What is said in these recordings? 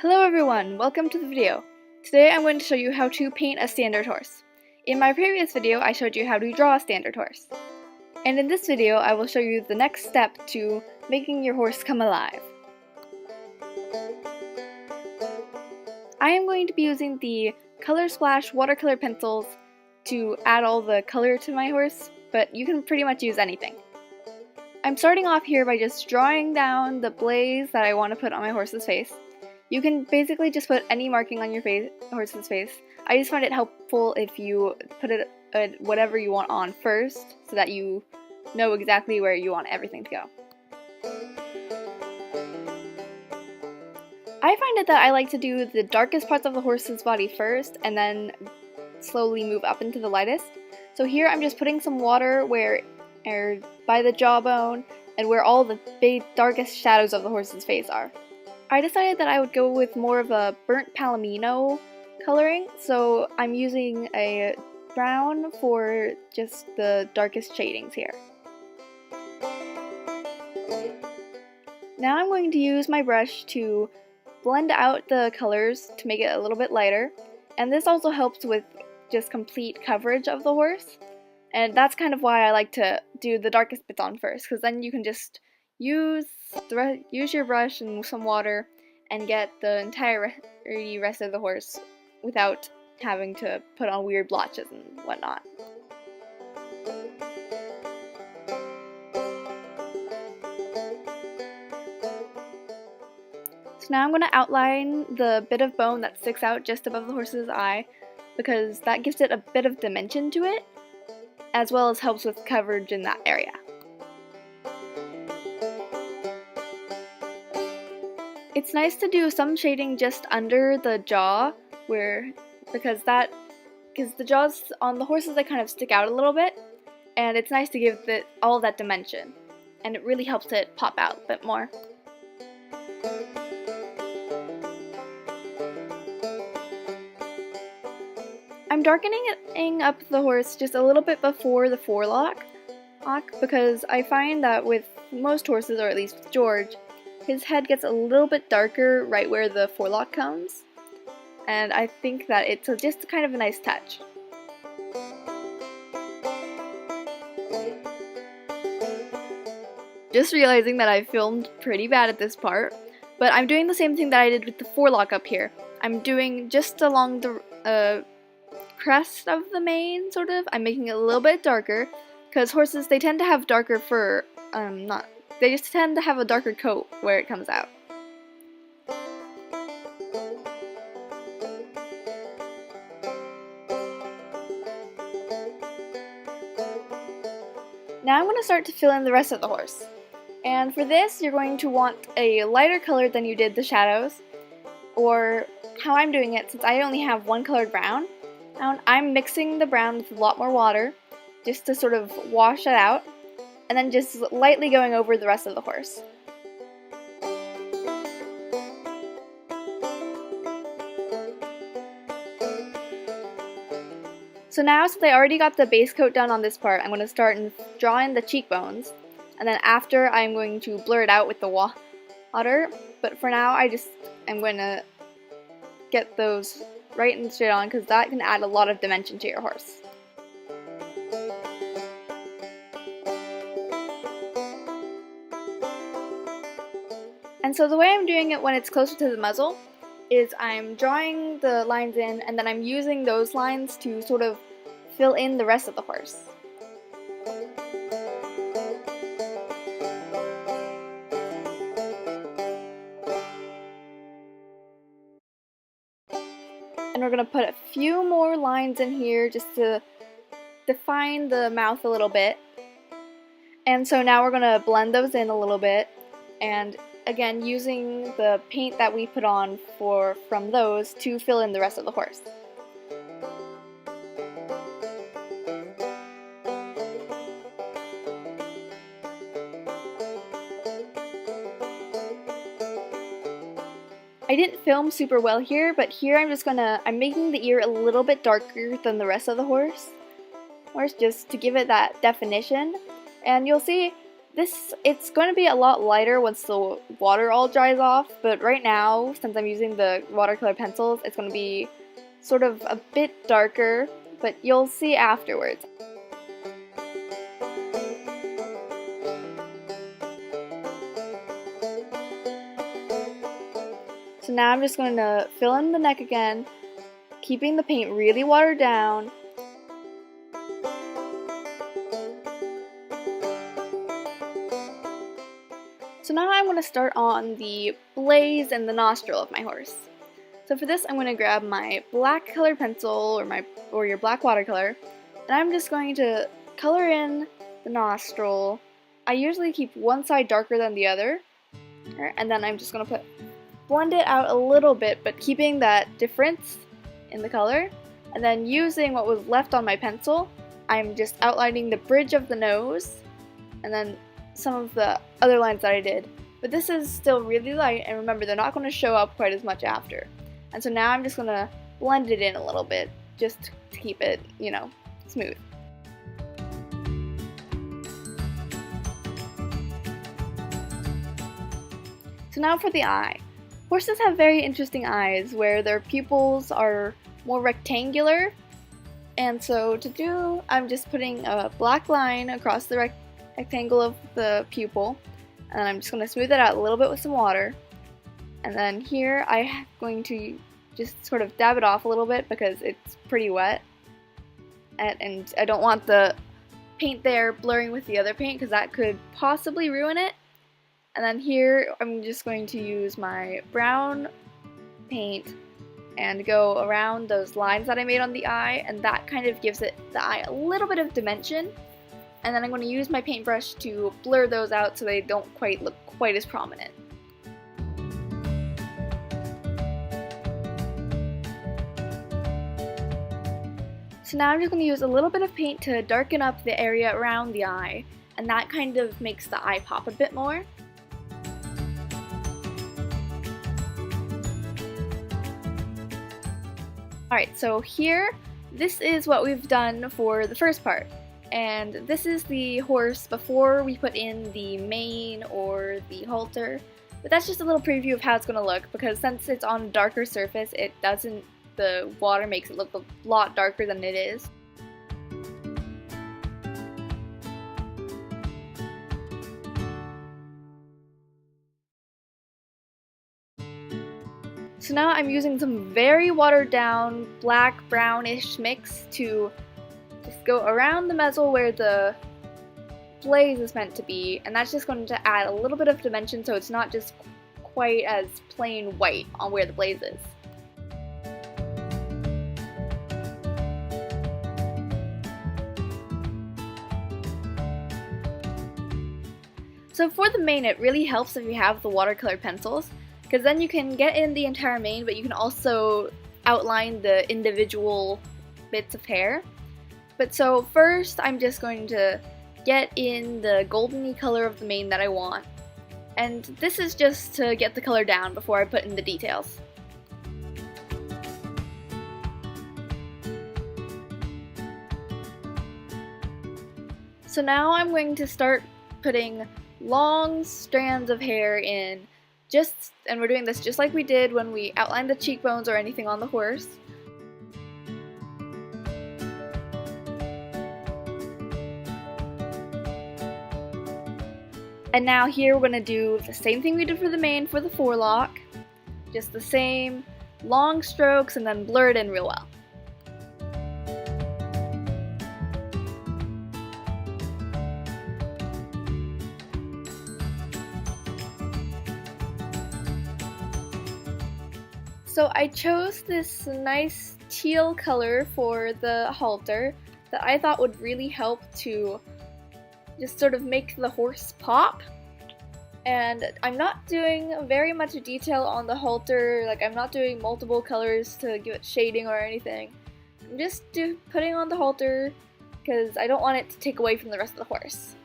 Hello everyone, welcome to the video. Today I'm going to show you how to paint a standard horse. In my previous video I showed you how to draw a standard horse. And in this video I will show you the next step to making your horse come alive. I am going to be using the Color Splash watercolor pencils to add all the color to my horse, but you can pretty much use anything. I'm starting off here by just drawing down the blaze that I want to put on my horse's face. You can basically just put any marking on your horse's face. I just find it helpful if you put it whatever you want on first, so that you know exactly where you want everything to go. I find it that I like to do the darkest parts of the horse's body first, and then slowly move up into the lightest. So here I'm just putting some water by the jawbone, and where all the big darkest shadows of the horse's face are. I decided that I would go with more of a burnt palomino coloring, so I'm using a brown for just the darkest shadings here. Now I'm going to use my brush to blend out the colors to make it a little bit lighter, and this also helps with just complete coverage of the horse, and that's kind of why I like to do the darkest bits on first, because then you can just use your brush and some water and get the entire rest of the horse without having to put on weird blotches and whatnot. So now I'm going to outline the bit of bone that sticks out just above the horse's eye, because that gives it a bit of dimension to it, as well as helps with coverage in that area. It's nice to do some shading just under the jaw, because the jaws on the horses, they kind of stick out a little bit, and it's nice to give all of that dimension, and it really helps it pop out a bit more. I'm darkening up the horse just a little bit before the forelock, because I find that with most horses, or at least with George, his head gets a little bit darker right where the forelock comes, and I think that it's just kind of a nice touch. Just realizing that I filmed pretty bad at this part, but I'm doing the same thing that I did with the forelock up here. I'm doing just along the crest of the mane, sort of. I'm making it a little bit darker, because horses, they tend to have darker fur, they just tend to have a darker coat where it comes out. Now I'm going to start to fill in the rest of the horse. And for this, you're going to want a lighter color than you did the shadows, or how I'm doing it, since I only have one colored brown, I'm mixing the brown with a lot more water, just to sort of wash it out, and then just lightly going over the rest of the horse. So now, since I already got the base coat done on this part, I'm going to start and draw in the cheekbones, and then after I'm going to blur it out with the water, but for now I'm going to get those right and straight on, because that can add a lot of dimension to your horse. And so the way I'm doing it when it's closer to the muzzle is I'm drawing the lines in, and then I'm using those lines to sort of fill in the rest of the horse. And we're going to put a few more lines in here just to define the mouth a little bit. And so now we're going to blend those in a little bit, and again using the paint that we put on from those to fill in the rest of the horse. I didn't film super well here, but here I'm making the ear a little bit darker than the rest of the horse, just to give it that definition. And you'll see It's going to be a lot lighter once the water all dries off, but right now, since I'm using the watercolor pencils, it's going to be sort of a bit darker, but you'll see afterwards. So now I'm just going to fill in the neck again, keeping the paint really watered down. So now I'm going to start on the blaze and the nostril of my horse. So for this I'm going to grab my black colored pencil or your black watercolor, and I'm just going to color in the nostril. I usually keep one side darker than the other, and then I'm just going to blend it out a little bit, but keeping that difference in the color. And then using what was left on my pencil, I'm just outlining the bridge of the nose and then some of the other lines that I did. But this is still really light, and remember, they're not going to show up quite as much after. And so now I'm just going to blend it in a little bit just to keep it, smooth. So now for the eye. Horses have very interesting eyes where their pupils are more rectangular, and so I'm just putting a black line across the rectangle of the pupil, and I'm just going to smooth it out a little bit with some water. And then here I'm going to just sort of dab it off a little bit because it's pretty wet, and I don't want the paint there blurring with the other paint because that could possibly ruin it. And then here I'm just going to use my brown paint and go around those lines that I made on the eye, and that kind of gives the eye a little bit of dimension. And then I'm going to use my paintbrush to blur those out so they don't quite look quite as prominent. So now I'm just going to use a little bit of paint to darken up the area around the eye, and that kind of makes the eye pop a bit more. Alright, so here, this is what we've done for the first part. And this is the horse before we put in the mane or the halter. But that's just a little preview of how it's going to look, because since it's on a darker surface, the water makes it look a lot darker than it is. So now I'm using some very watered down black brownish mix to just go around the muzzle where the blaze is meant to be, and that's just going to add a little bit of dimension so it's not just quite as plain white on where the blaze is. So for the mane, it really helps if you have the watercolor pencils, because then you can get in the entire mane, but you can also outline the individual bits of hair. But so first I'm just going to get in the goldeny color of the mane that I want, and this is just to get the color down before I put in the details. So now I'm going to start putting long strands of hair in, and we're doing this just like we did when we outlined the cheekbones or anything on the horse. And now here we're going to do the same thing we did for the mane for the forelock, just the same long strokes and then blur it in real well. So I chose this nice teal color for the halter that I thought would really help to just sort of make the horse pop. And I'm not doing very much detail on the halter, like I'm not doing multiple colors to give it shading or anything. I'm just putting on the halter because I don't want it to take away from the rest of the horse.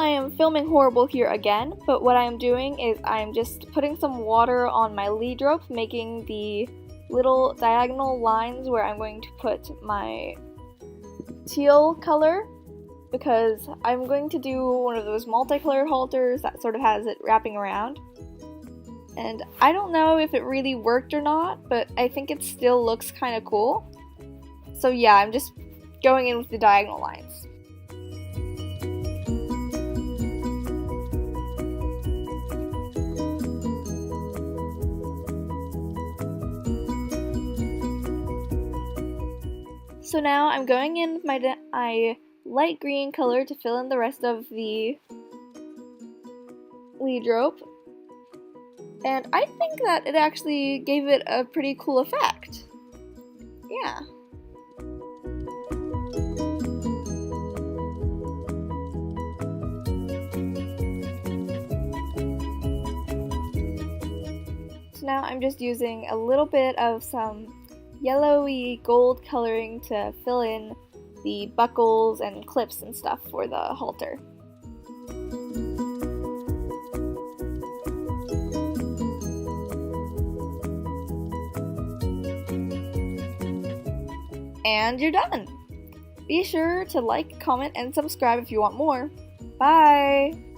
I am filming horrible here again, but what I am doing is I'm just putting some water on my lead rope, making the little diagonal lines where I'm going to put my teal color, because I'm going to do one of those multicolored halters that sort of has it wrapping around. And I don't know if it really worked or not, but I think it still looks kind of cool. So yeah, I'm just going in with the diagonal lines. So now I'm going in with my light green color to fill in the rest of the lead rope. And I think that it actually gave it a pretty cool effect. Yeah. So now I'm just using a little bit of some yellowy gold coloring to fill in the buckles and clips and stuff for the halter. And you're done! Be sure to like, comment, and subscribe if you want more. Bye!